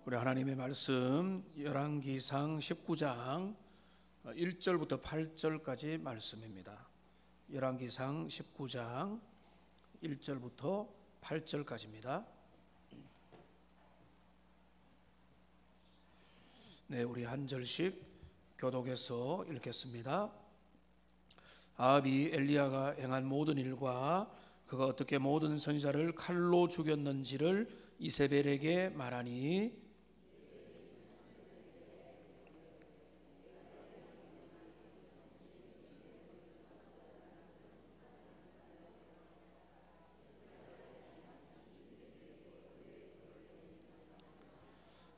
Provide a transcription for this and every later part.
우리 하나님의 말씀 열왕기상 19장 1절부터 8절까지 말씀입니다. 열왕기상 19장 1절부터 8절까지입니다. 네, 우리 한 절씩 교독해서 읽겠습니다. 아합이 엘리야가 행한 모든 일과 그가 어떻게 모든 선지자를 칼로 죽였는지를 이세벨에게 말하니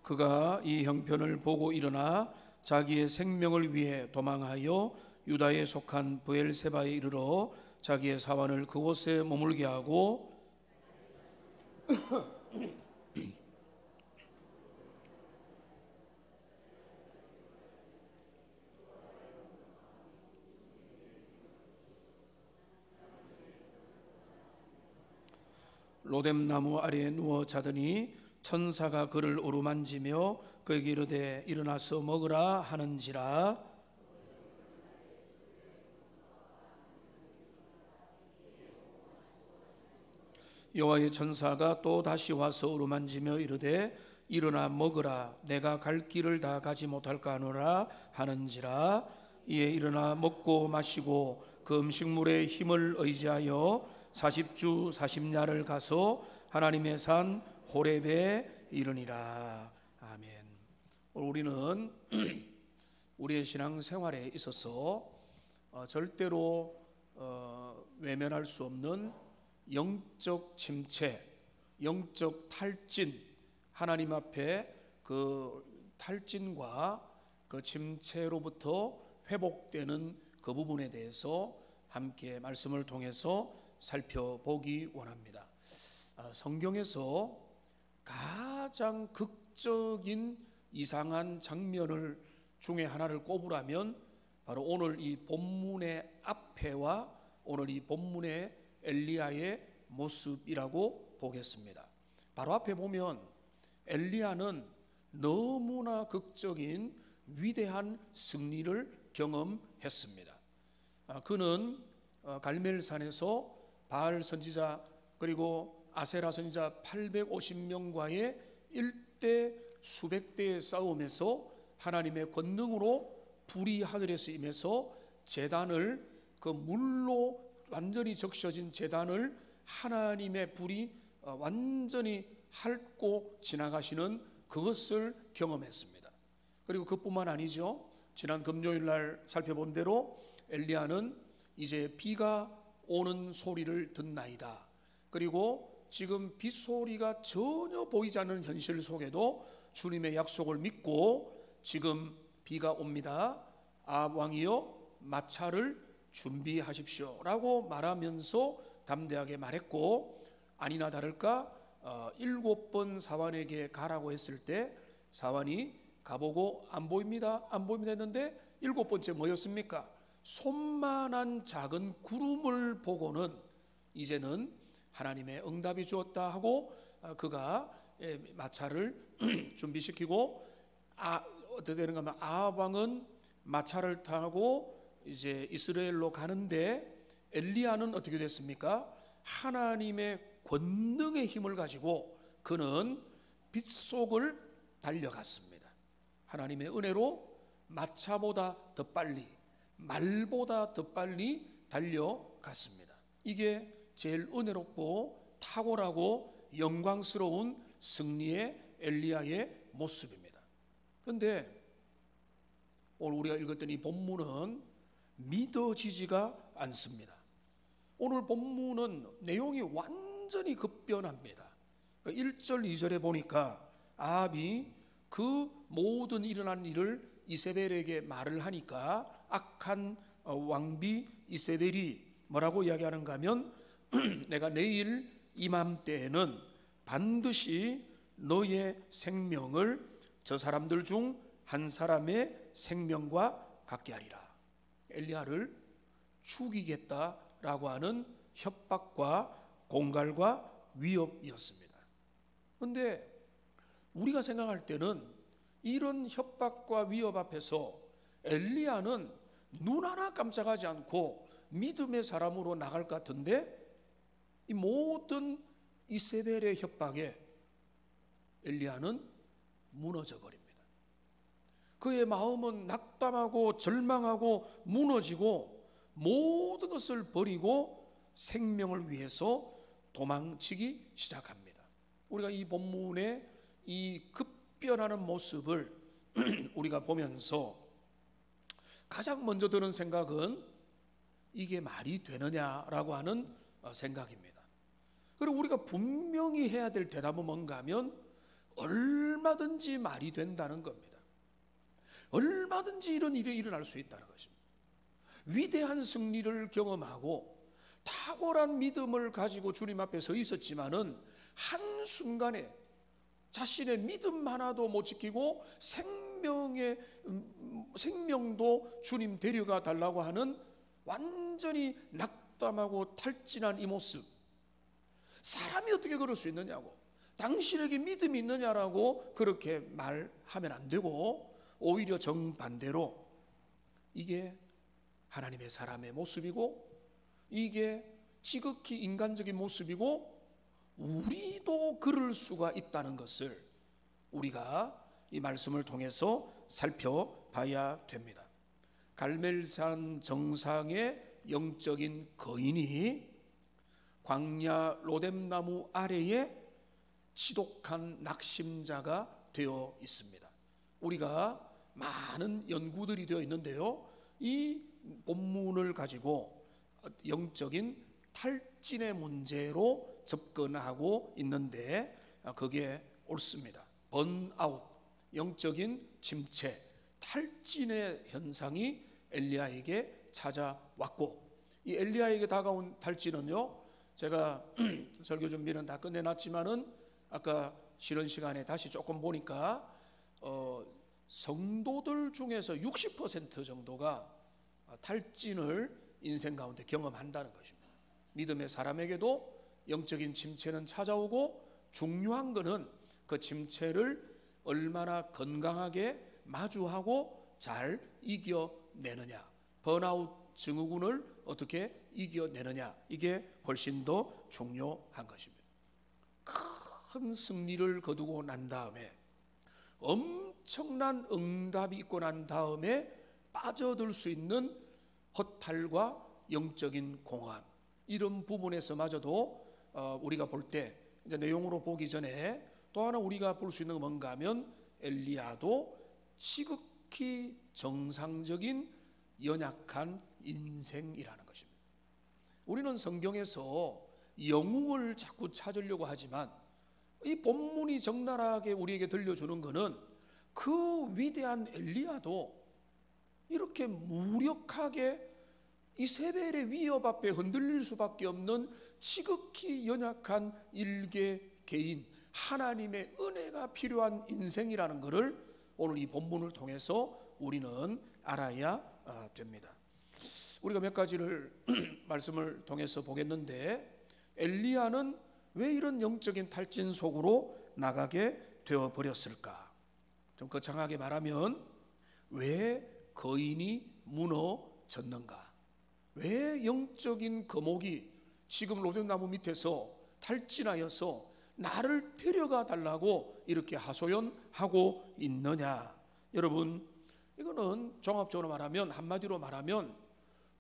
그가 이 형편을 보고 일어나 자기의 생명을 위해 도망하여 유다에 속한 브엘세바에 이르러 자기의 사환을 그곳에 머물게 하고 로뎀나무 아래에 누워 자더니 천사가 그를 어루만지며 그에게 이르되 일어나서 먹으라 하는지라. 여호와의 천사가 또 다시 와서 어루만지며 이르되 일어나 먹으라, 내가 갈 길을 다 가지 못할까 하노라 하는지라. 이에 일어나 먹고 마시고 그 음식물의 힘을 의지하여 40주 40야를 가서 하나님의 산 호렙에 이르니라. 아멘. 우리는 우리의 신앙 생활에 있어서 절대로 외면할 수 없는 영적 침체, 영적 탈진, 하나님 앞에 그 탈진과 그 침체로부터 회복되는 그 부분에 대해서 함께 말씀을 통해서 살펴보기 원합니다. 성경에서 가장 극적인 이상한 장면을 중에 하나를 꼽으라면 바로 오늘 이 본문의 앞에와 오늘 이 본문의 엘리야의 모습이라고 보겠습니다. 바로 앞에 보면 엘리야는 너무나 극적인 위대한 승리를 경험했습니다. 그는 갈멜산에서 바알 선지자 그리고 아세라 선지자 850명과의 일대 수백 대의 싸움에서 하나님의 권능으로 불이 하늘에서 임해서 제단을 그 물로 완전히 적셔진 제단을 하나님의 불이 완전히 핥고 지나가시는 그것을 경험했습니다. 그리고 그뿐만 아니죠. 지난 금요일 날 살펴본 대로 엘리야는 이제 비가 오는 소리를 듣나이다. 그리고 지금 빗소리가 전혀 보이지 않는 현실 속에도 주님의 약속을 믿고 지금 비가 옵니다. 아합 왕이여 마차를 준비하십시오 라고 말하면서 담대하게 말했고, 아니나 다를까 7번 사환에게 가라고 했을 때 사환이 가보고 안 보입니다 했는데 7번째 뭐였습니까? 손만한 작은 구름을 보고는 이제는 하나님의 응답이 주었다 하고 그가 마차를 준비시키고 어떻게 되는가 하면 아합 왕은 마차를 타고 이제 이스라엘로 가는데 엘리야는 어떻게 됐습니까? 하나님의 권능의 힘을 가지고 그는 빗속을 달려갔습니다. 하나님의 은혜로 마차보다 더 빨리, 말보다 더 빨리 달려갔습니다. 이게 제일 은혜롭고 탁월하고 영광스러운 승리의 엘리야의 모습입니다. 그런데 오늘 우리가 읽었던 이 본문은 믿어지지가 않습니다. 오늘 본문은 내용이 완전히 급변합니다. 1절 2절에 보니까 아합이 그 모든 일어난 일을 이세벨에게 말을 하니까 악한 왕비 이세벨이 뭐라고 이야기하는가 하면 내가 내일 이맘때에는 반드시 너의 생명을 저 사람들 중 한 사람의 생명과 같게 하리라. 엘리야를 죽이겠다라고 하는 협박과 공갈과 위협이었습니다. 그런데 우리가 생각할 때는 이런 협박과 위협 앞에서 엘리야는 눈 하나 깜짝하지 않고 믿음의 사람으로 나갈 것 같은데, 이 모든 이세벨의 협박에 엘리야는 무너져 버립니다. 그의 마음은 낙담하고 절망하고 무너지고 모든 것을 버리고 생명을 위해서 도망치기 시작합니다. 우리가 이 본문의 이 급변하는 모습을 우리가 보면서 가장 먼저 드는 생각은 이게 말이 되느냐라고 하는 생각입니다. 그리고 우리가 분명히 해야 될 대답은 뭔가 하면 얼마든지 말이 된다는 겁니다. 얼마든지 이런 일이 일어날 수 있다는 것입니다. 위대한 승리를 경험하고 탁월한 믿음을 가지고 주님 앞에 서 있었지만은 한순간에 자신의 믿음 하나도 못 지키고 생명도 주님 데려가 달라고 하는 완전히 낙담하고 탈진한 이 모습, 사람이 어떻게 그럴 수 있느냐고, 당신에게 믿음이 있느냐라고 그렇게 말하면 안 되고, 오히려 정반대로 이게 하나님의 사람의 모습이고, 이게 지극히 인간적인 모습이고, 우리도 그럴 수가 있다는 것을 우리가 이 말씀을 통해서 살펴봐야 됩니다. 갈멜산 정상의 영적인 거인이 광야 로뎀나무 아래에 지독한 낙심자가 되어 있습니다. 우리가 많은 연구들이 되어 있는데요, 이 본문을 가지고 영적인 탈진의 문제로 접근하고 있는데, 그게 옳습니다. 번아웃, 영적인 침체, 탈진의 현상이 엘리야에게 찾아왔고, 이 엘리야에게 다가온 탈진은요, 제가 설교 준비는 다 끝내놨지만은 아까 쉬는 시간에 다시 조금 보니까 성도들 중에서 60% 정도가 탈진을 인생 가운데 경험한다는 것입니다. 믿음의 사람에게도 영적인 침체는 찾아오고, 중요한 것은 그 침체를 얼마나 건강하게 마주하고 잘 이겨내느냐, 번아웃 증후군을 어떻게 이겨내느냐, 이게 훨씬 더 중요한 것입니다. 큰 승리를 거두고 난 다음에, 엄청난 응답이 있고 난 다음에 빠져들 수 있는 허탈과 영적인 공허함, 이런 부분에서마저도 우리가 볼 때, 이제 내용으로 보기 전에 또 하나 우리가 볼 수 있는 건 뭔가 하면, 엘리야도 지극히 정상적인 연약한 인생이라는 것입니다. 우리는 성경에서 영웅을 자꾸 찾으려고 하지만, 이 본문이 적나라하게 우리에게 들려주는 것은 그 위대한 엘리야도 이렇게 무력하게 이세벨의 위협 앞에 흔들릴 수밖에 없는 지극히 연약한 일개 개인, 하나님의 은혜가 필요한 인생이라는 것을 오늘 이 본문을 통해서 우리는 알아야 됩니다. 우리가 몇 가지를 말씀을 통해서 보겠는데, 엘리야는 왜 이런 영적인 탈진 속으로 나가게 되어 버렸을까? 좀 거창하게 말하면, 왜 거인이 무너졌는가? 왜 영적인 거목이 지금 로뎀나무 밑에서 탈진하여서 나를 데려가 달라고 이렇게 하소연하고 있느냐? 여러분, 이거는 종합적으로 말하면, 한마디로 말하면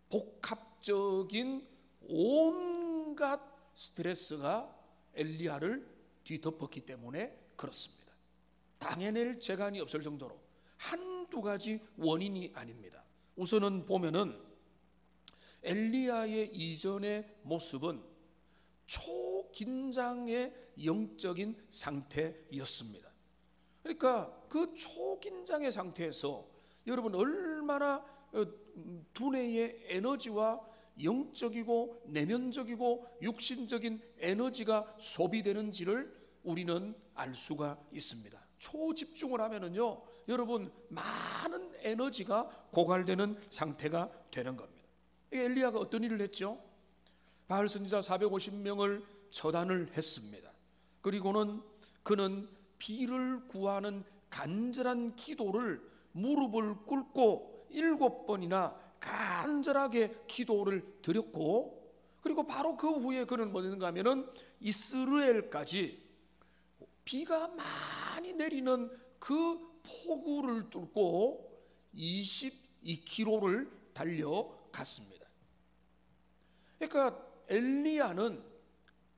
복합적인 온갖 스트레스가 엘리야를 뒤덮었기 때문에 그렇습니다. 당해낼 재간이 없을 정도로 한두 가지 원인이 아닙니다. 우선은 보면은 엘리야의 이전의 모습은 초긴장의 영적인 상태였습니다. 그러니까 그 초긴장의 상태에서 여러분 얼마나 두뇌의 에너지와 영적이고 내면적이고 육신적인 에너지가 소비되는지를 우리는 알 수가 있습니다. 초집중을 하면은요, 여러분 많은 에너지가 고갈되는 상태가 되는 겁니다. 엘리야가 어떤 일을 했죠? 바알 선지자 450명을 처단을 했습니다. 그리고는 그는 비를 구하는 간절한 기도를 무릎을 꿇고 7번이나 간절하게 기도를 드렸고, 그리고 바로 그 후에 그는 뭐였는가 하면은 이스라엘까지 비가 많이 내리는 그 폭우를 뚫고 22km를 달려갔습니다. 그러니까 엘리야는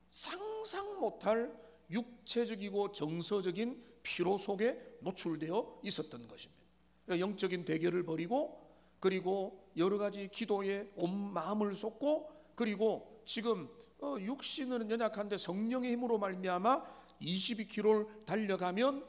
상상 못할 육체적이고 정서적인 피로 속에 노출되어 있었던 것입니다. 그러니까 영적인 대결을 벌이고, 그리고 여러 가지 기도에 온 마음을 쏟고, 그리고 지금 육신은 연약한데 성령의 힘으로 말미암아 22km를 달려가면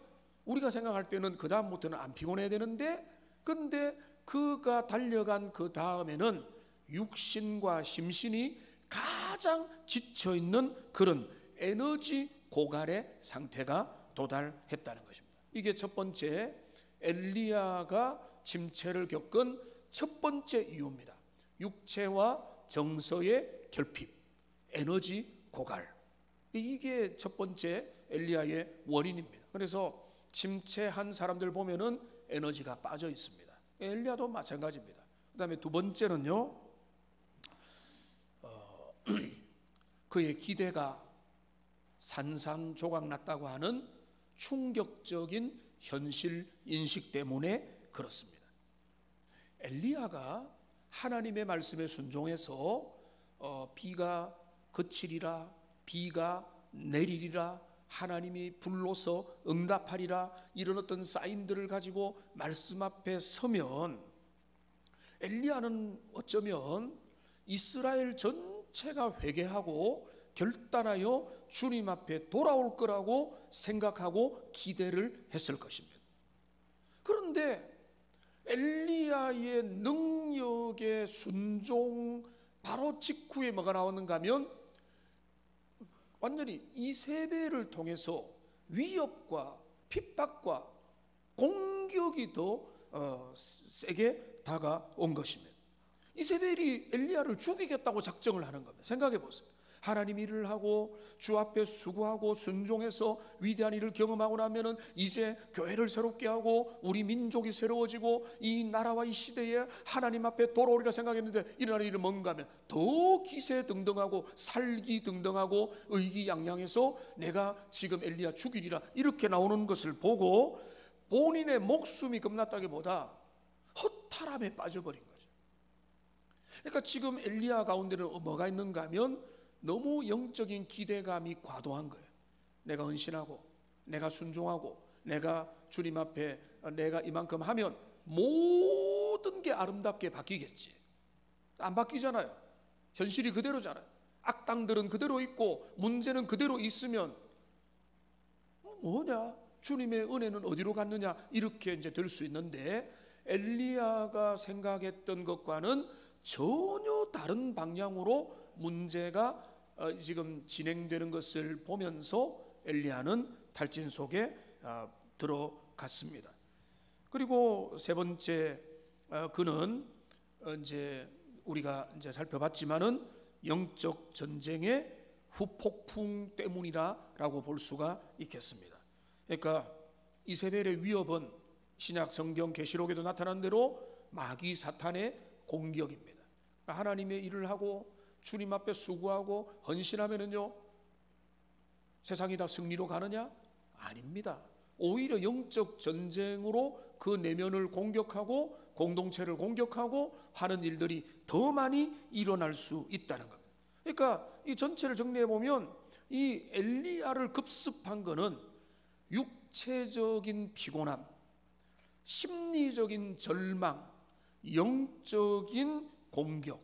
우리가 생각할 때는 그 다음부터는 안 피곤해야 되는데, 근데 그가 달려간 그 다음에는 육신과 심신이 가장 지쳐있는 그런 에너지 고갈의 상태가 도달했다는 것입니다. 이게 첫 번째 엘리야가 침체를 겪은 첫 번째 이유입니다. 육체와 정서의 결핍, 에너지 고갈. 이게 첫 번째 엘리야의 원인입니다. 그래서 침체한 사람들 보면은 에너지가 빠져 있습니다. 엘리야도 마찬가지입니다. 그 다음에 두 번째는요, 그의 기대가 산산조각 났다고 하는 충격적인 현실 인식 때문에 그렇습니다. 엘리야가 하나님의 말씀에 순종해서 비가 그치리라, 비가 내리리라, 하나님이 불로서 응답하리라, 이런 어떤 사인들을 가지고 말씀 앞에 서면 엘리야는 어쩌면 이스라엘 전체가 회개하고 결단하여 주님 앞에 돌아올 거라고 생각하고 기대를 했을 것입니다. 그런데 엘리야의 능력의 순종 바로 직후에 뭐가 나오는가 하면 완전히 이세벨을 통해서 위협과 핍박과 공격이 더 세게 다가온 것입니다. 이세벨이 엘리야를 죽이겠다고 작정을 하는 겁니다. 생각해 보세요. 하나님 일을 하고 주 앞에 수고하고 순종해서 위대한 일을 경험하고 나면은 이제 교회를 새롭게 하고 우리 민족이 새로워지고 이 나라와 이 시대에 하나님 앞에 돌아오리라 생각했는데 일어나는 일은 뭔가 하면 더 기세등등하고 살기등등하고 의기양양해서 내가 지금 엘리야 죽이리라 이렇게 나오는 것을 보고 본인의 목숨이 겁났다기보다 허탈함에 빠져버린 거죠. 그러니까 지금 엘리야 가운데는 뭐가 있는가 하면 너무 영적인 기대감이 과도한 거예요. 내가 헌신하고 내가 순종하고 내가 주님 앞에 내가 이만큼 하면 모든 게 아름답게 바뀌겠지. 안 바뀌잖아요. 현실이 그대로잖아요. 악당들은 그대로 있고 문제는 그대로 있으면 뭐냐? 주님의 은혜는 어디로 갔느냐? 이렇게 이제 될 수 있는데 엘리야가 생각했던 것과는 전혀 다른 방향으로 문제가 지금 진행되는 것을 보면서 엘리야는 탈진 속에 들어갔습니다. 그리고 세 번째, 그는 이제 우리가 이제 살펴봤지만은 영적 전쟁의 후폭풍 때문이라고 볼 수가 있겠습니다. 그러니까 이세벨의 위협은 신약 성경 계시록에도 나타난 대로 마귀 사탄의 공격입니다. 하나님의 일을 하고 주님 앞에 수고하고 헌신하면은요 세상이 다 승리로 가느냐? 아닙니다. 오히려 영적 전쟁으로 그 내면을 공격하고 공동체를 공격하고 하는 일들이 더 많이 일어날 수 있다는 겁니다. 그러니까 이 전체를 정리해 보면 이 엘리야를 급습한 거는 육체적인 피곤함, 심리적인 절망, 영적인 공격,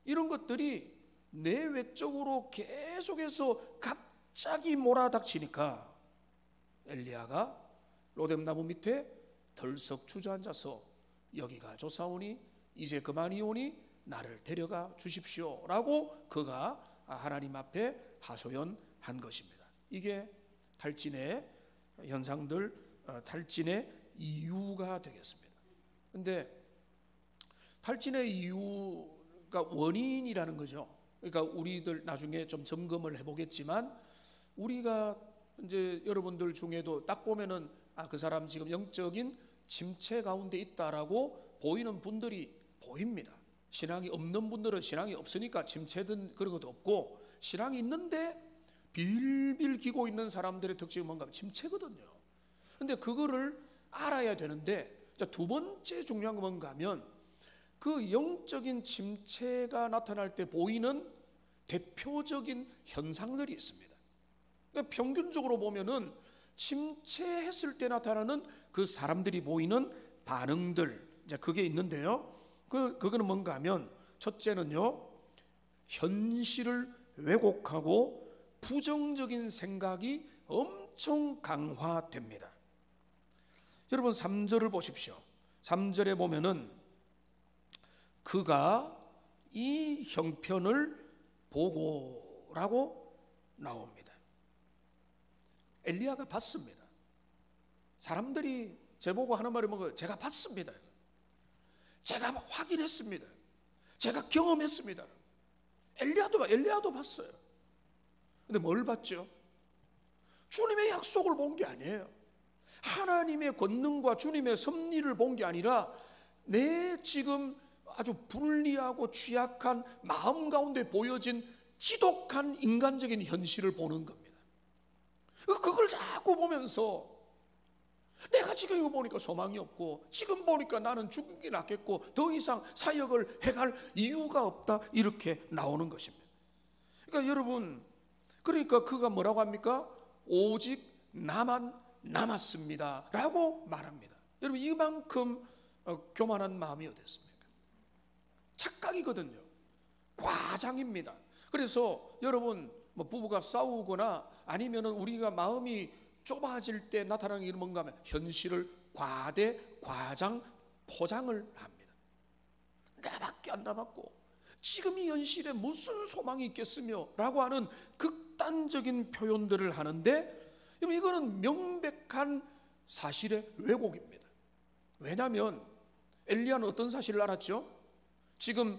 이런 것들이 내외적으로 계속해서 갑자기 몰아닥치니까 엘리야가 로뎀나무 밑에 덜썩 주저앉아서 여기가 조사오니 이제 그만이 오니 나를 데려가 주십시오 라고 그가 하나님 앞에 하소연한 것입니다. 이게 탈진의 현상들, 탈진의 이유가 되겠습니다. 근데 탈진의 이유가 원인이라는 거죠. 그러니까 우리들 나중에 좀 점검을 해보겠지만 우리가 이제 여러분들 중에도 딱 보면은 그 사람 지금 영적인 침체 가운데 있다라고 보이는 분들이 보입니다. 신앙이 없는 분들은 신앙이 없으니까 침체든 그런 것도 없고, 신앙이 있는데 빌빌 기고 있는 사람들의 특징은 뭔가 침체거든요. 근데 그거를 알아야 되는데, 두 번째 중요한 건 뭔가 하면 그 영적인 침체가 나타날 때 보이는 대표적인 현상들이 있습니다. 그러니까 평균적으로 보면은 침체했을 때 나타나는 그 사람들이 보이는 반응들, 이제 그게 있는데요. 그거는 뭔가 하면, 첫째는요, 현실을 왜곡하고 부정적인 생각이 엄청 강화됩니다. 여러분 3절을 보십시오. 3절에 보면은 그가 이 형편을 보고라고 나옵니다. 엘리야가 봤습니다. 사람들이 저보고 하는 말이 뭔가, 제가 봤습니다, 제가 확인했습니다, 제가 경험했습니다. 엘리야도 봤어요. 근데 뭘 봤죠? 주님의 약속을 본 게 아니에요. 하나님의 권능과 주님의 섭리를 본 게 아니라 내 지금 아주 불리하고 취약한 마음 가운데 보여진 지독한 인간적인 현실을 보는 겁니다. 그걸 자꾸 보면서 내가 지금 이거 보니까 소망이 없고, 지금 보니까 나는 죽은 게 낫겠고, 더 이상 사역을 해갈 이유가 없다, 이렇게 나오는 것입니다. 그러니까 여러분, 그러니까 그가 뭐라고 합니까? 오직 나만 남았습니다 라고 말합니다. 여러분, 이만큼 교만한 마음이 어딨습니까? 착각이거든요. 과장입니다. 그래서 여러분, 부부가 싸우거나 아니면은 우리가 마음이 좁아질 때 나타나는 게 뭔가 하면 현실을 과장, 포장을 합니다. 나밖에 안 남았고 지금 이 현실에 무슨 소망이 있겠으며 라고 하는 극단적인 표현들을 하는데, 여러분, 이거는 명백한 사실의 왜곡입니다. 왜냐하면 엘리야는 어떤 사실을 알았죠? 지금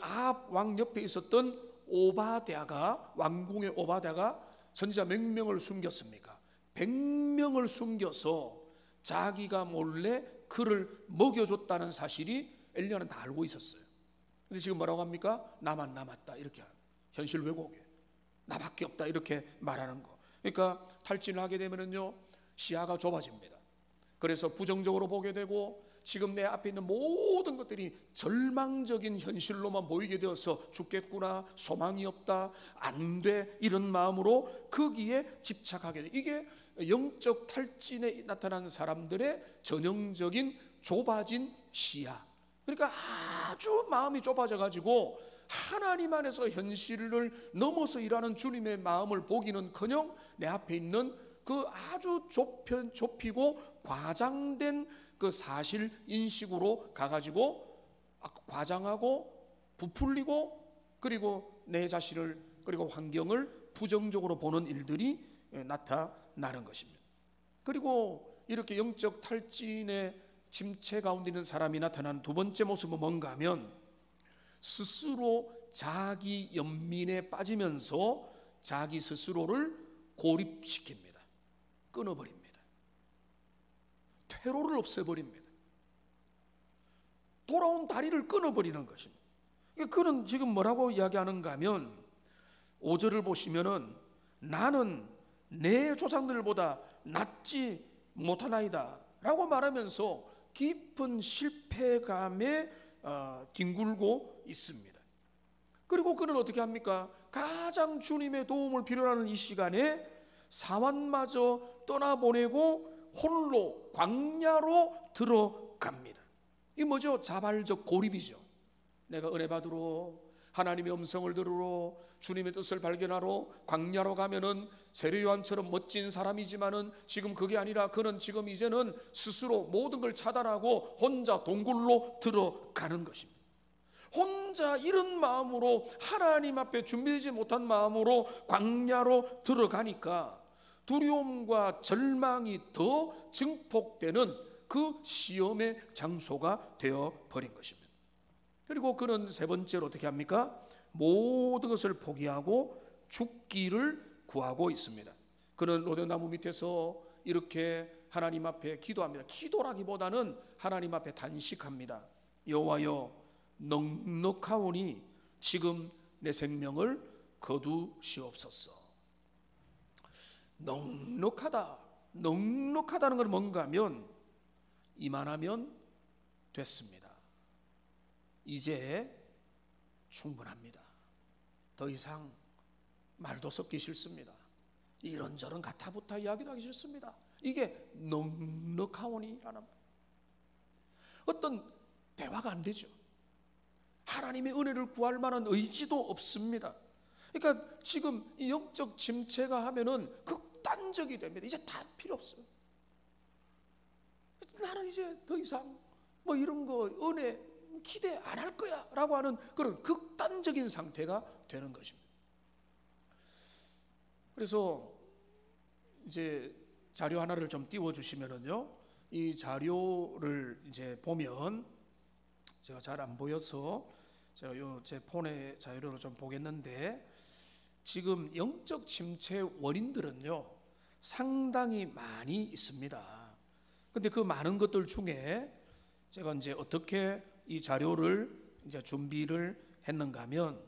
아합 왕 옆에 있었던 오바댜가, 왕궁의 오바댜가 선지자 몇 명을 숨겼습니까? 100명을 숨겨서 자기가 몰래 그를 먹여줬다는 사실이 엘리야는 다 알고 있었어요. 근데 지금 뭐라고 합니까? 나만 남았다, 이렇게 하는, 현실 왜곡이에요. 나밖에 없다, 이렇게 말하는 거. 그러니까 탈진을 하게 되면은요, 시야가 좁아집니다. 그래서 부정적으로 보게 되고, 지금 내 앞에 있는 모든 것들이 절망적인 현실로만 보이게 되어서 죽겠구나, 소망이 없다, 안 돼, 이런 마음으로 거기에 집착하게 돼. 이게 영적 탈진에 나타난 사람들의 전형적인 좁아진 시야. 그러니까 아주 마음이 좁아져 가지고 하나님 안에서 현실을 넘어서 일하는 주님의 마음을 보기는커녕 내 앞에 있는 그 아주 좁히고 과장된 그 사실 인식으로 가가지고 과장하고 부풀리고, 그리고 내 자신을, 그리고 환경을 부정적으로 보는 일들이 나타나는 것입니다. 그리고 이렇게 영적 탈진의 침체 가운데 있는 사람이 나타난 두 번째 모습은 뭔가 하면, 스스로 자기 연민에 빠지면서 자기 스스로를 고립시킵니다. 끊어버립니다. 퇴로를 없애버립니다. 돌아온 다리를 끊어버리는 것입니다. 그는 지금 뭐라고 이야기하는가 하면, 5절을 보시면은 나는 내 조상들보다 낫지 못하나이다 라고 말하면서 깊은 실패감에 뒹굴고 있습니다. 그리고 그는 어떻게 합니까? 가장 주님의 도움을 필요로 이 시간에 사환마저 떠나보내고 홀로 광야로 들어갑니다. 이게 뭐죠? 자발적 고립이죠. 내가 은혜 받으러, 하나님의 음성을 들으러, 주님의 뜻을 발견하러 광야로 가면은 세례요한처럼 멋진 사람이지만은 지금 그게 아니라 그는 지금 이제는 스스로 모든 걸 차단하고 혼자 동굴로 들어가는 것입니다. 혼자 이런 마음으로, 하나님 앞에 준비되지 못한 마음으로 광야로 들어가니까 두려움과 절망이 더 증폭되는 그 시험의 장소가 되어버린 것입니다. 그리고 그는 세 번째로 어떻게 합니까? 모든 것을 포기하고 죽기를 구하고 있습니다. 그는 로데나무 밑에서 이렇게 하나님 앞에 기도합니다. 기도라기보다는 하나님 앞에 단식합니다. 여호와여, 넉넉하오니 지금 내 생명을 거두시옵소서. 넉넉하다는 건 뭔가 하면 이만하면 됐습니다. 이제 충분합니다. 더 이상 말도 섞기 싫습니다. 이런저런 가타부타 이야기도 하기 싫습니다. 이게 넉넉하오니라는 말. 어떤 대화가 안 되죠. 하나님의 은혜를 구할 만한 의지도 없습니다. 그러니까 지금 이 영적 침체가 하면은 극단적이 됩니다. 이제 다 필요 없어요. 나는 이제 더 이상 뭐 이런 거 은혜 기대 안 할 거야 라고 하는 그런 극단적인 상태가 되는 것입니다. 그래서 이제 자료 하나를 좀 띄워 주시면은요, 이 자료를 이제 보면 제가 잘 안 보여서 제가 제 폰의 자료를 좀 보겠는데, 지금 영적 침체 원인들은요 상당히 많이 있습니다. 근데 그 많은 것들 중에 제가 이제 어떻게 이 자료를 이제 준비를 했는가 하면,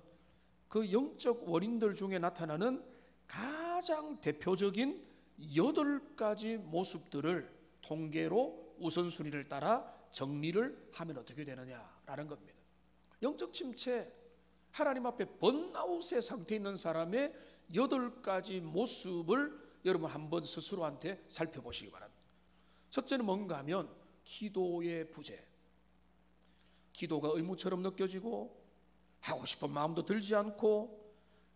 그 영적 원인들 중에 나타나는 가장 대표적인 8가지 모습들을 통계로 우선순위를 따라 정리를 하면 어떻게 되느냐라는 겁니다. 영적 침체, 하나님 앞에 번아웃의 상태에 있는 사람의 8가지 모습을 여러분 한번 스스로한테 살펴보시기 바랍니다. 첫째는 뭔가 하면 기도의 부재. 기도가 의무처럼 느껴지고 하고 싶은 마음도 들지 않고,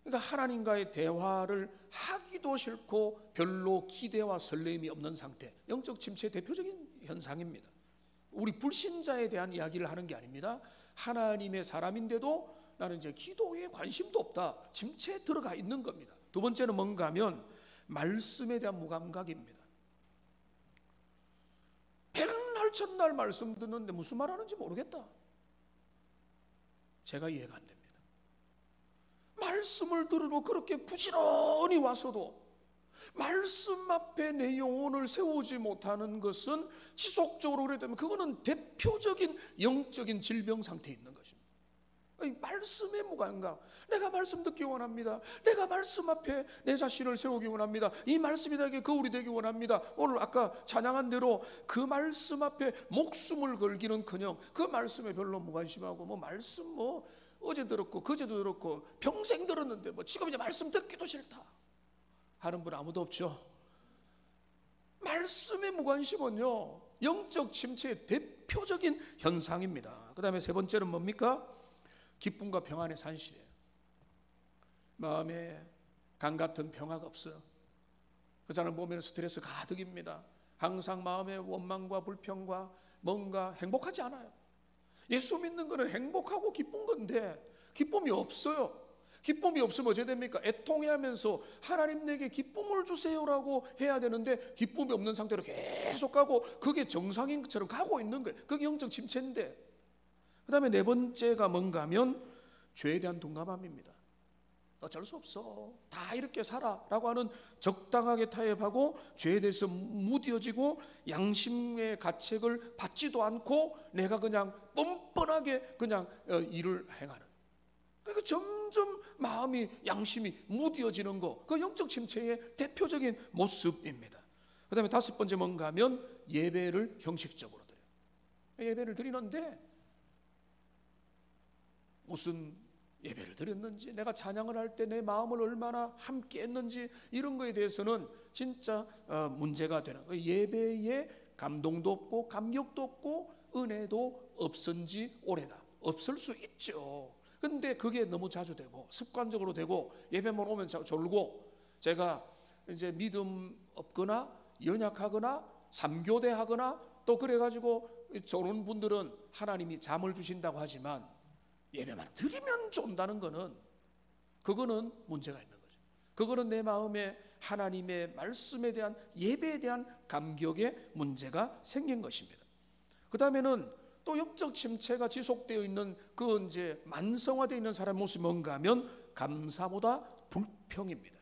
그러니까 하나님과의 대화를 하기도 싫고 별로 기대와 설렘이 없는 상태, 영적 침체의 대표적인 현상입니다. 우리 불신자에 대한 이야기를 하는 게 아닙니다. 하나님의 사람인데도 나는 이제 기도에 관심도 없다, 침체에 들어가 있는 겁니다. 두 번째는 뭔가 하면 말씀에 대한 무감각입니다. 백날 첫날 말씀 듣는데 무슨 말 하는지 모르겠다. 제가 이해가 안 됩니다. 말씀을 들으러 그렇게 부지런히 와서도 말씀 앞에 내 영혼을 세우지 못하는 것은 지속적으로 그래 되면 그거는 대표적인 영적인 질병 상태에 있는 것입니다. 말씀에 무감각. 내가 말씀 듣기 원합니다. 내가 말씀 앞에 내 자신을 세우기 원합니다. 이 말씀이 나에게 거울이 되기 원합니다. 오늘 아까 찬양한 대로 그 말씀 앞에 목숨을 걸기는커녕 그 말씀에 별로 무관심하고, 뭐 말씀 뭐 어제 들었고 그제도 들었고 평생 들었는데 뭐 지금 이제 말씀 듣기도 싫다 하는 분 아무도 없죠. 말씀의 무관심은요 영적 침체의 대표적인 현상입니다. 그 다음에 세 번째는 뭡니까? 기쁨과 평안의 산실이에요. 마음에 강 같은 평화가 없어요. 그 사람 보면 스트레스 가득입니다. 항상 마음에 원망과 불평과 뭔가 행복하지 않아요. 예수 믿는 거는 행복하고 기쁜 건데 기쁨이 없어요. 기쁨이 없으면 어찌 됩니까? 애통해하면서 하나님 내게 기쁨을 주세요라고 해야 되는데 기쁨이 없는 상태로 계속 가고, 그게 정상인 것처럼 가고 있는 거예요. 그게 영적 침체인데. 그 다음에 네 번째가 뭔가 하면 죄에 대한 둔감함입니다. 어쩔 수 없어, 다 이렇게 살아라고 하는 적당하게 타협하고 죄에 대해서 무뎌지고 양심의 가책을 받지도 않고 내가 그냥 뻔뻔하게 그냥 일을 행하는, 그러니까 점점 마음이 양심이 무뎌지는 거, 그 영적 침체의 대표적인 모습입니다. 그 다음에 다섯 번째 뭔가 하면 예배를 형식적으로 드려요. 예배를 드리는데 무슨 예배를 드렸는지, 내가 찬양을 할 때 내 마음을 얼마나 함께 했는지, 이런 거에 대해서는 진짜 문제가 되는 거예요. 예배에 감동도 없고 감격도 없고 은혜도 없은 지 오래다. 없을 수 있죠. 근데 그게 너무 자주 되고 습관적으로 되고 예배만 오면 졸고, 제가 이제 믿음 없거나 연약하거나 삼교대하거나 또 그래가지고 저런 분들은 하나님이 잠을 주신다고 하지만 예배만 드리면 존다는 거는, 그거는 문제가 있는 거죠. 그거는 내 마음에 하나님의 말씀에 대한, 예배에 대한 감격에 문제가 생긴 것입니다. 그 다음에는 또 영적 침체가 지속되어 있는 그 이제 만성화되어 있는 사람의 모습이 뭔가 하면 감사보다 불평입니다.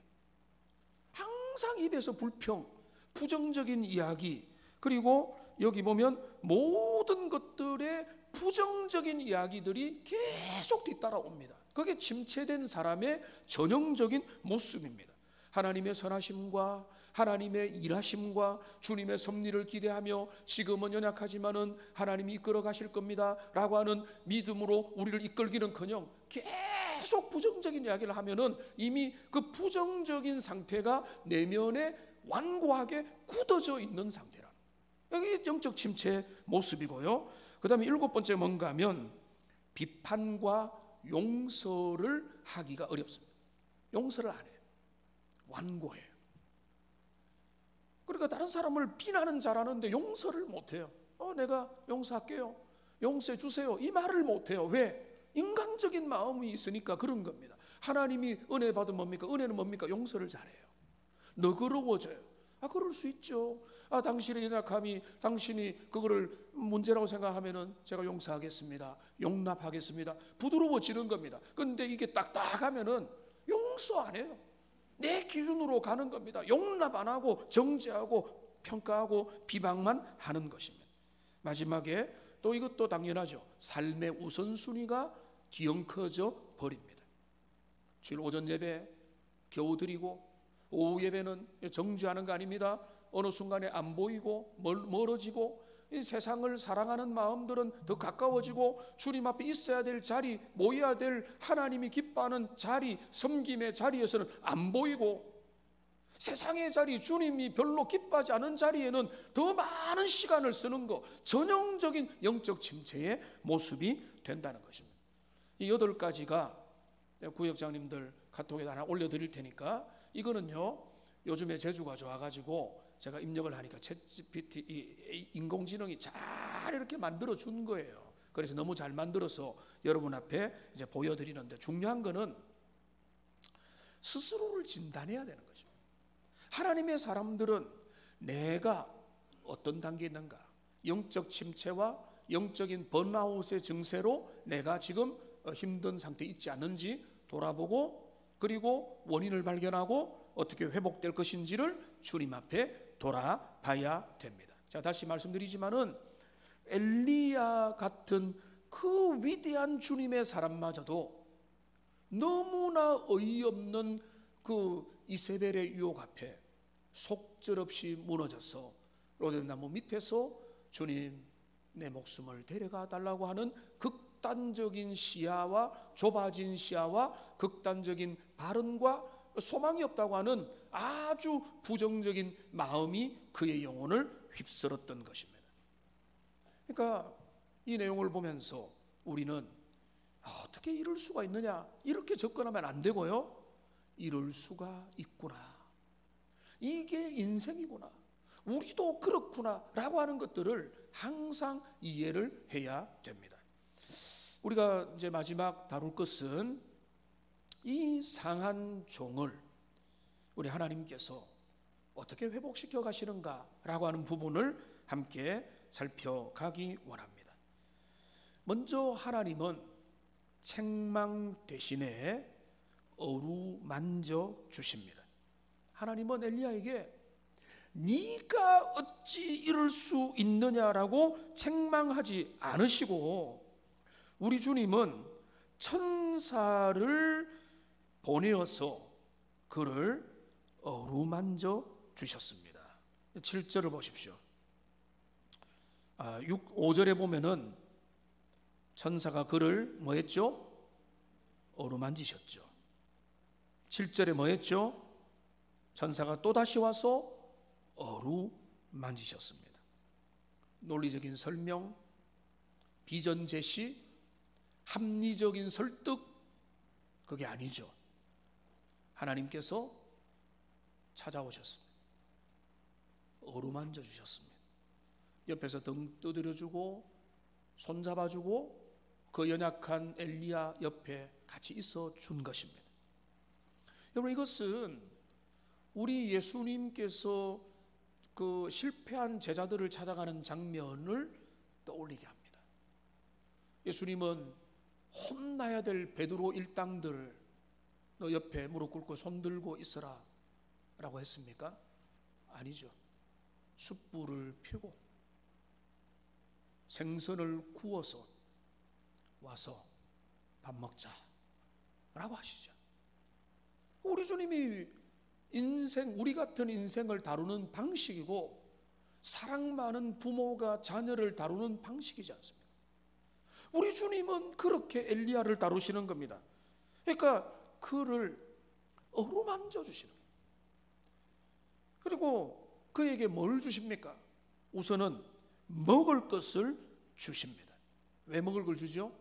항상 입에서 불평, 부정적인 이야기, 그리고 여기 보면 모든 것들의 부정적인 이야기들이 계속 뒤따라옵니다. 그게 침체된 사람의 전형적인 모습입니다. 하나님의 선하심과 하나님의 일하심과 주님의 섭리를 기대하며 지금은 연약하지만은 하나님이 이끌어 가실 겁니다 라고 하는 믿음으로 우리를 이끌기는커녕 계속 부정적인 이야기를 하면은 이미 그 부정적인 상태가 내면에 완고하게 굳어져 있는 상태라는 거예요. 이게 영적 침체의 모습이고요. 그 다음에 7번째 뭔가 하면 비판과 용서를 하기가 어렵습니다. 용서를 안 해요. 완고해요. 그러니까 다른 사람을 비난은 잘하는데 용서를 못해요. 내가 용서할게요, 용서해 주세요, 이 말을 못해요. 왜? 인간적인 마음이 있으니까 그런 겁니다. 하나님이 은혜 받으면 뭡니까? 은혜는 뭡니까? 용서를 잘해요. 너그러워져요. 그럴 수 있죠. 당신의 연약함이 당신이 그거를 문제라고 생각하면은 제가 용서하겠습니다, 용납하겠습니다, 부드러워지는 겁니다. 근데 이게 딱딱하면은 용서 안 해요. 내 기준으로 가는 겁니다. 용납 안 하고 정죄하고 평가하고 비방만 하는 것입니다. 마지막에 또 이것도 당연하죠. 삶의 우선순위가 뒤엉켜져 버립니다. 주일 오전 예배 겨우 드리고 오후 예배는 정죄하는 거 아닙니다. 어느 순간에 안 보이고 멀어지고 이 세상을 사랑하는 마음들은 더 가까워지고 주님 앞에 있어야 될 자리, 모여야 될 하나님이 기뻐하는 자리, 섬김의 자리에서는 안 보이고 세상의 자리, 주님이 별로 기뻐하지 않은 자리에는 더 많은 시간을 쓰는 거, 전형적인 영적 침체의 모습이 된다는 것입니다. 이 8가지가 구역장님들 카톡에다 하나 올려드릴 테니까 이거는요 요즘에 재주가 좋아가지고 제가 입력을 하니까 챗GPT 인공지능이 잘 이렇게 만들어 준 거예요. 그래서 너무 잘 만들어서 여러분 앞에 이제 보여드리는데, 중요한 거는 스스로를 진단해야 되는 것입니다. 하나님의 사람들은 내가 어떤 단계에 있는가, 영적 침체와 영적인 번아웃의 증세로 내가 지금 힘든 상태에 있지 않는지 돌아보고, 그리고 원인을 발견하고 어떻게 회복될 것인지를 주님 앞에 돌아봐야 됩니다. 자, 다시 말씀드리지만은 엘리야 같은 그 위대한 주님의 사람마저도 너무나 어이없는 그 이세벨의 유혹 앞에 속절없이 무너져서 로뎀나무 밑에서 주님 내 목숨을 데려가 달라고 하는 극단적인 시야와 좁아진 시야와 극단적인 발언과 소망이 없다고 하는 아주 부정적인 마음이 그의 영혼을 휩쓸었던 것입니다. 그러니까 이 내용을 보면서 우리는 어떻게 이럴 수가 있느냐, 이렇게 접근하면 안 되고요, 이럴 수가 있구나, 이게 인생이구나, 우리도 그렇구나 라고 하는 것들을 항상 이해를 해야 됩니다. 우리가 이제 마지막 다룰 것은 이 상한 종을 우리 하나님께서 어떻게 회복시켜 가시는가 라고 하는 부분을 함께 살펴가기 원합니다. 먼저 하나님은 책망 대신에 어루만져 주십니다. 하나님은 엘리야에게 네가 어찌 이럴 수 있느냐라고 책망하지 않으시고, 우리 주님은 천사를 보내어서 그를 어루만져 주셨습니다. 7절을 보십시오. 5절에 보면은 천사가 그를 뭐 했죠? 어루만지셨죠. 7절에 뭐 했죠? 천사가 또다시 와서 어루만지셨습니다. 논리적인 설명, 비전 제시, 합리적인 설득, 그게 아니죠. 하나님께서 찾아오셨습니다. 어루만져 주셨습니다. 옆에서 등 두드려주고 손잡아주고 그 연약한 엘리야 옆에 같이 있어 준 것입니다. 여러분, 이것은 우리 예수님께서 그 실패한 제자들을 찾아가는 장면을 떠올리게 합니다. 예수님은 혼나야 될 베드로 일당들을 너 옆에 무릎 꿇고 손 들고 있어라, 라고 했습니까? 아니죠. 숯불을 펴고 생선을 구워서 와서 밥 먹자 라고 하시죠. 우리 주님이 우리 같은 인생을 다루는 방식이고, 사랑 많은 부모가 자녀를 다루는 방식이지 않습니까? 우리 주님은 그렇게 엘리야를 다루시는 겁니다. 그러니까 그를 어루만져 주시는 거예요. 그리고 그에게 뭘 주십니까? 우선은 먹을 것을 주십니다. 왜 먹을 걸 주죠?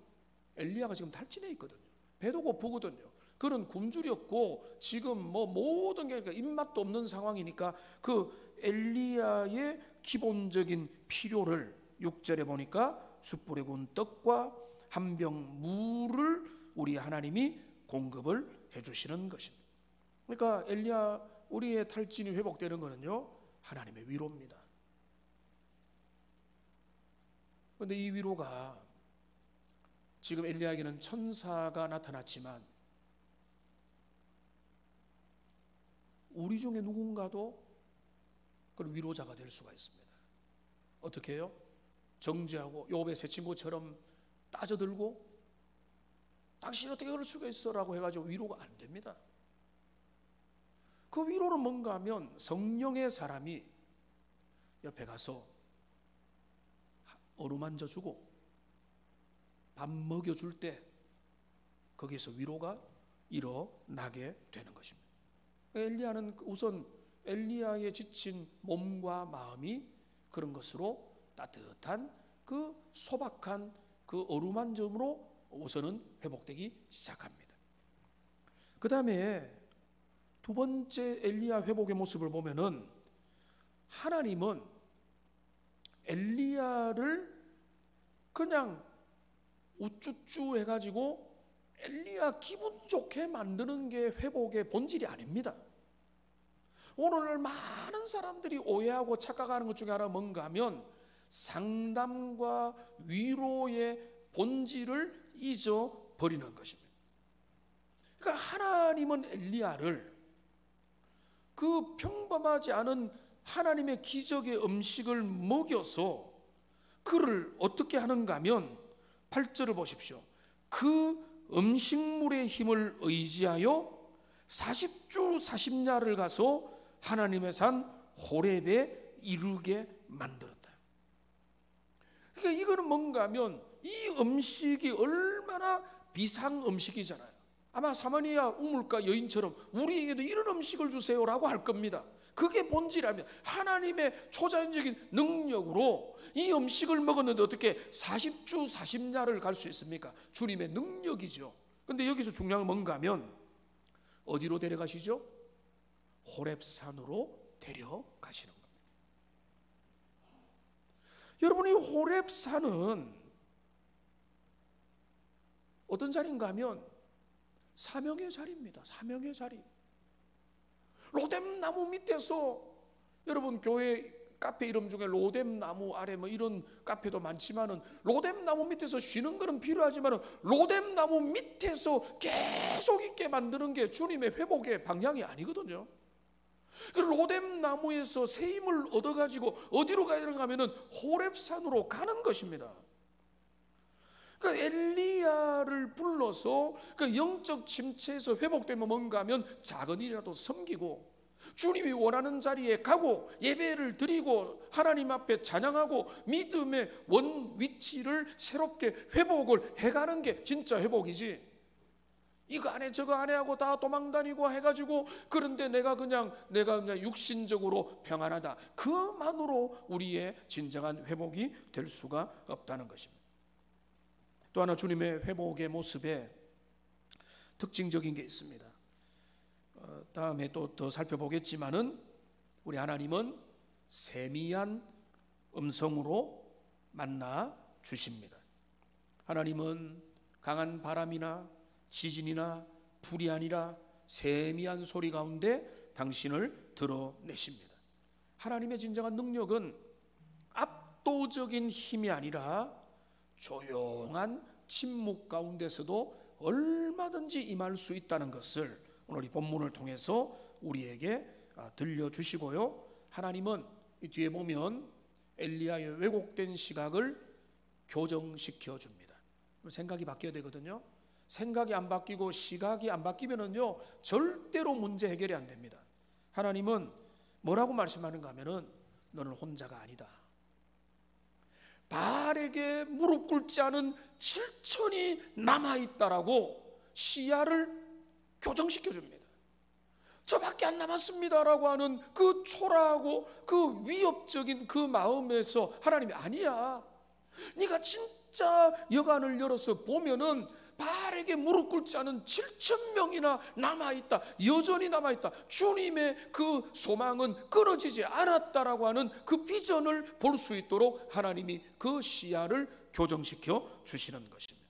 엘리야가 지금 탈진해 있거든요. 배도 고프거든요. 그는 굶주렸고 지금 모든 게 입맛도 없는 상황이니까 그 엘리야의 기본적인 필요를 6절에 보니까 숯불에 구운 떡과 한 병 물을 우리 하나님이 공급을 해주시는 것입니다. 그러니까 엘리야, 우리의 탈진이 회복되는 것은요, 하나님의 위로입니다. 그런데 이 위로가 지금 엘리야에게는 천사가 나타났지만 우리 중에 누군가도 그런 위로자가 될 수가 있습니다. 어떻게 해요? 정죄하고 욥의 세 친구처럼 따져들고 당신이 어떻게 그럴 수가 있어? 라고 해가지고 위로가 안 됩니다. 그 위로는 뭔가 하면 성령의 사람이 옆에 가서 어루만져주고 밥 먹여줄 때 거기에서 위로가 일어나게 되는 것입니다. 엘리야는 우선 엘리야의 지친 몸과 마음이 그런 것으로 따뜻한 그 소박한 그 어루만짐으로 우선은 회복되기 시작합니다. 그 다음에 두 번째 엘리야 회복의 모습을 보면은 하나님은 엘리야를 그냥 우쭈쭈 해가지고 엘리야 기분 좋게 만드는 게 회복의 본질이 아닙니다. 오늘 많은 사람들이 오해하고 착각하는 것 중에 하나가 뭔가 하면 상담과 위로의 본질을 잊어버리는 것입니다. 그러니까 하나님은 엘리야를 그 평범하지 않은 하나님의 기적의 음식을 먹여서 그를 어떻게 하는가 하면 8절을 보십시오. 그 음식물의 힘을 의지하여 40주 40야를 가서 하나님의 산 호렙에 이르게 만들었다. 그러니까 이거는 뭔가 하면 이 음식이 얼마나 비상 음식이잖아요. 아마 사마리아 우물가 여인처럼 우리에게도 이런 음식을 주세요라고 할 겁니다. 그게 본질이라면 하나님의 초자연적인 능력으로 이 음식을 먹었는데 어떻게 40주 40야를 갈 수 있습니까? 주님의 능력이죠. 그런데 여기서 중요한 건 뭔가 하면 어디로 데려가시죠? 호렙산으로 데려가시는 겁니다. 여러분, 이 호렙산은 어떤 자리인가 하면 사명의 자리입니다. 사명의 자리. 로뎀나무 밑에서, 여러분 교회 카페 이름 중에 로뎀나무 아래 이런 카페도 많지만은 로뎀나무 밑에서 쉬는 거는 필요하지만은 로뎀나무 밑에서 계속 있게 만드는 게 주님의 회복의 방향이 아니거든요. 그 로뎀나무에서 새 힘을 얻어가지고 어디로 가야 되는가 하면은 호렙산으로 가는 것입니다. 그러니까 엘리야를 불러서 그 영적 침체에서 회복되면 뭔가 하면 작은 일이라도 섬기고 주님이 원하는 자리에 가고 예배를 드리고 하나님 앞에 찬양하고 믿음의 원 위치를 새롭게 회복을 해가는 게 진짜 회복이지, 이거 안 해 저거 안 해 하고 다 도망다니고 해가지고 그런데 내가 그냥 육신적으로 평안하다, 그만으로 우리의 진정한 회복이 될 수가 없다는 것입니다. 또 하나 주님의 회복의 모습에 특징적인 게 있습니다. 다음에 또 더 살펴보겠지만은 우리 하나님은 세미한 음성으로 만나 주십니다. 하나님은 강한 바람이나 지진이나 불이 아니라 세미한 소리 가운데 당신을 드러내십니다. 하나님의 진정한 능력은 압도적인 힘이 아니라 조용한 침묵 가운데서도 얼마든지 임할 수 있다는 것을 오늘 이 본문을 통해서 우리에게 들려주시고요. 하나님은 이 뒤에 보면 엘리야의 왜곡된 시각을 교정시켜 줍니다. 생각이 바뀌어야 되거든요. 생각이 안 바뀌고 시각이 안 바뀌면은요, 절대로 문제 해결이 안 됩니다. 하나님은 뭐라고 말씀하는가 하면은 너는 혼자가 아니다. 바알에게 무릎 꿇지 않은 7천이 남아있다라고 시야를 교정시켜 줍니다. 저밖에 안 남았습니다라고 하는 그 초라하고 그 위협적인 그 마음에서 하나님이 아니야, 네가 진짜 여간을 열어서 보면은 바알에게 무릎 꿇지 않은 7천 명이나 남아있다, 여전히 남아있다, 주님의 그 소망은 끊어지지 않았다라고 하는 그 비전을 볼 수 있도록 하나님이 그 시야를 교정시켜 주시는 것입니다.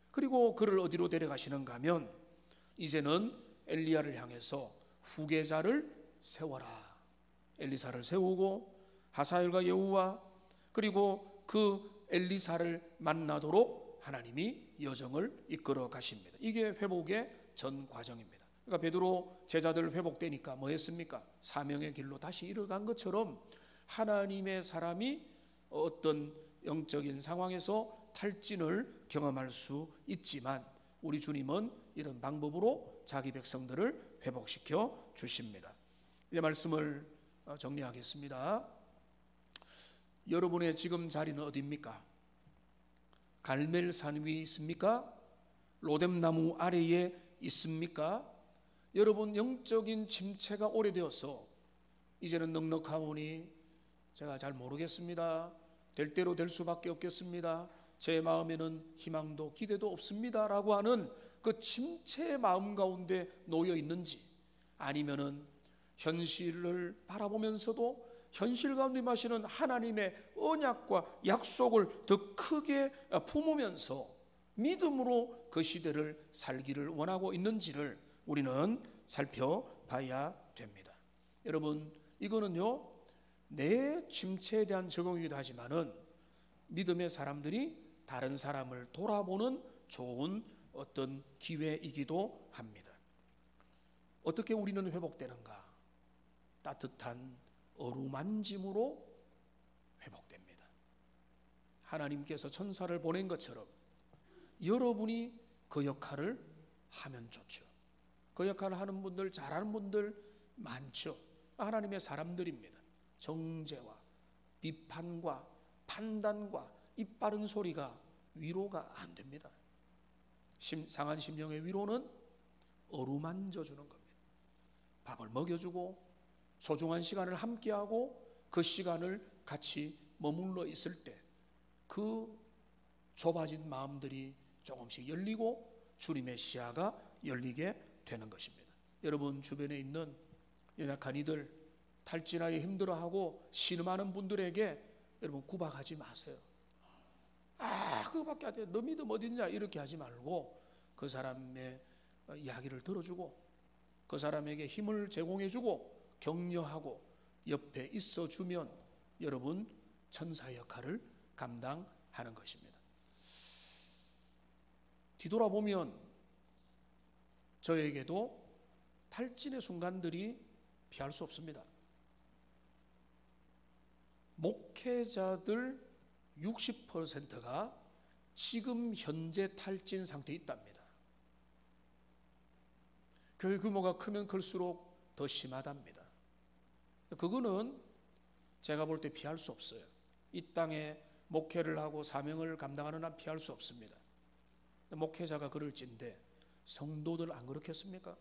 그리고 그를 어디로 데려가시는가 하면 이제는 엘리야를 향해서 후계자를 세워라. 엘리사를 세우고 하사엘과 예후와 그리고 그 엘리사를 만나도록 하나님이 여정을 이끌어 가십니다. 이게 회복의 전 과정입니다. 그러니까 베드로 제자들 회복되니까 뭐 했습니까? 사명의 길로 다시 이어간 것처럼 하나님의 사람이 어떤 영적인 상황에서 탈진을 경험할 수 있지만 우리 주님은 이런 방법으로 자기 백성들을 회복시켜 주십니다. 이 말씀을 정리하겠습니다. 여러분의 지금 자리는 어디입니까? 갈멜산 위에 있습니까? 로뎀나무 아래에 있습니까? 여러분 영적인 침체가 오래되어서 이제는 넉넉하오니 제가 잘 모르겠습니다. 될 대로 될 수밖에 없겠습니다. 제 마음에는 희망도 기대도 없습니다 라고 하는 그 침체의 마음 가운데 놓여 있는지, 아니면은 현실을 바라보면서도 현실 가운데 마시는 하나님의 언약과 약속을 더 크게 품으면서 믿음으로 그 시대를 살기를 원하고 있는지를 우리는 살펴봐야 됩니다. 여러분, 이거는요 내 침체에 대한 적용이기도 하지만은 믿음의 사람들이 다른 사람을 돌아보는 좋은 어떤 기회이기도 합니다. 어떻게 우리는 회복되는가? 따뜻한 어루만짐으로 회복됩니다. 하나님께서 천사를 보낸 것처럼 여러분이 그 역할을 하면 좋죠. 그 역할을 하는 분들, 잘하는 분들 많죠. 하나님의 사람들입니다. 정죄와 비판과 판단과 입 바른 소리가 위로가 안 됩니다. 상한 심령의 위로는 어루만져 주는 겁니다. 밥을 먹여주고 소중한 시간을 함께하고 그 시간을 같이 머물러 있을 때 그 좁아진 마음들이 조금씩 열리고 주님의 시야가 열리게 되는 것입니다. 여러분 주변에 있는 연약한 이들, 탈진하여 힘들어하고 신음하는 분들에게 여러분 구박하지 마세요. 그거밖에 안 돼, 너 믿음 어디 있냐 이렇게 하지 말고 그 사람의 이야기를 들어주고 그 사람에게 힘을 제공해주고 격려하고 옆에 있어주면 여러분 천사 역할을 감당하는 것입니다. 뒤돌아보면 저에게도 탈진의 순간들이 피할 수 없습니다. 목회자들 60%가 지금 현재 탈진 상태에 있답니다. 교회 규모가 크면 클수록 더 심하답니다. 그거는 제가 볼 때 피할 수 없어요. 이 땅에 목회를 하고 사명을 감당하는 한 피할 수 없습니다. 목회자가 그럴진데 성도들 안 그렇겠습니까?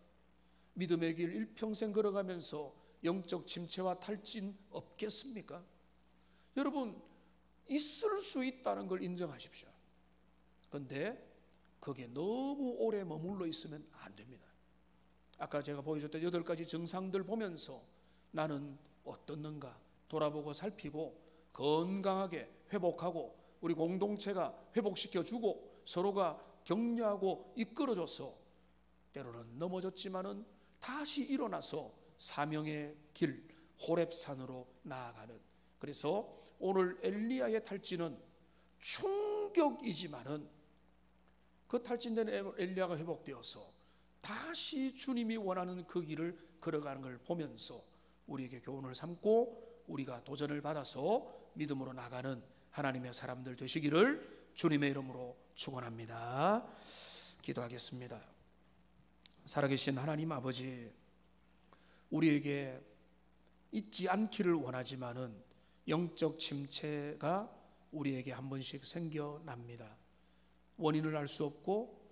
믿음의 길 일평생 걸어가면서 영적 침체와 탈진 없겠습니까? 여러분 있을 수 있다는 걸 인정하십시오. 그런데 그게 너무 오래 머물러 있으면 안 됩니다. 아까 제가 보여줬던 8가지 증상들 보면서 나는 어떻는가 돌아보고 살피고 건강하게 회복하고 우리 공동체가 회복시켜주고 서로가 격려하고 이끌어줘서 때로는 넘어졌지만은 다시 일어나서 사명의 길 호렙산으로 나아가는, 그래서 오늘 엘리야의 탈진은 충격이지만은 그 탈진된 엘리야가 회복되어서 다시 주님이 원하는 그 길을 걸어가는 걸 보면서 우리에게 교훈을 삼고 우리가 도전을 받아서 믿음으로 나가는 하나님의 사람들 되시기를 주님의 이름으로 축원합니다. 기도하겠습니다. 살아계신 하나님 아버지, 우리에게 잊지 않기를 원하지만은 영적 침체가 우리에게 한 번씩 생겨납니다. 원인을 알 수 없고